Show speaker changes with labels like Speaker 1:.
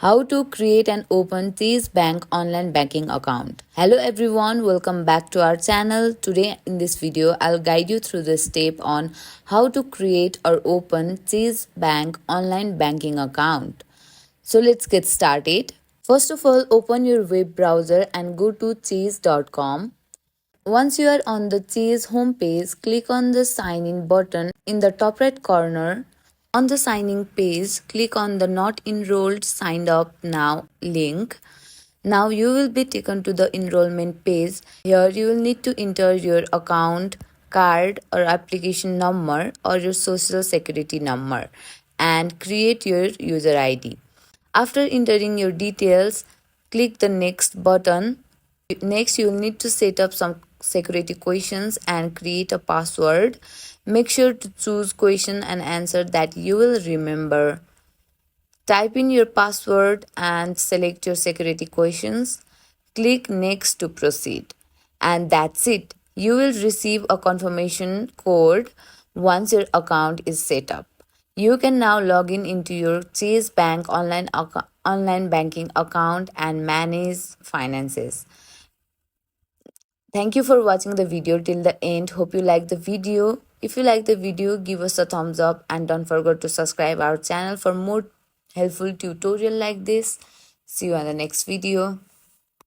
Speaker 1: How to create and open Chase Bank online banking account. Hello everyone, welcome back to our channel. Today in this video, I'll guide you through the step on how to create or open Chase Bank online banking account. So let's get started. First of all, open your web browser and go to chase.com. Once you are on the Chase homepage, click on the sign in button in the top right corner. On the signing page, click on the Not Enrolled Signed Up Now link. Now you will be taken to the enrollment page. Here you will need to enter your account, card or application number or your social security number and create your user ID. After entering your details, click the next button. Next, you will need to set up some security questions and create a password. Make sure to choose question and answer that you will remember. Type in your password and select your security questions. Click next to proceed. And that's it. You will receive a confirmation code once your account is set up. You can now log in into your Chase Bank online banking account and manage finances. Thank you for watching the video till the end. Hope you like the video. If you like the video, give us a thumbs up and don't forget to subscribe our channel for more helpful tutorial like this. See you on the next video.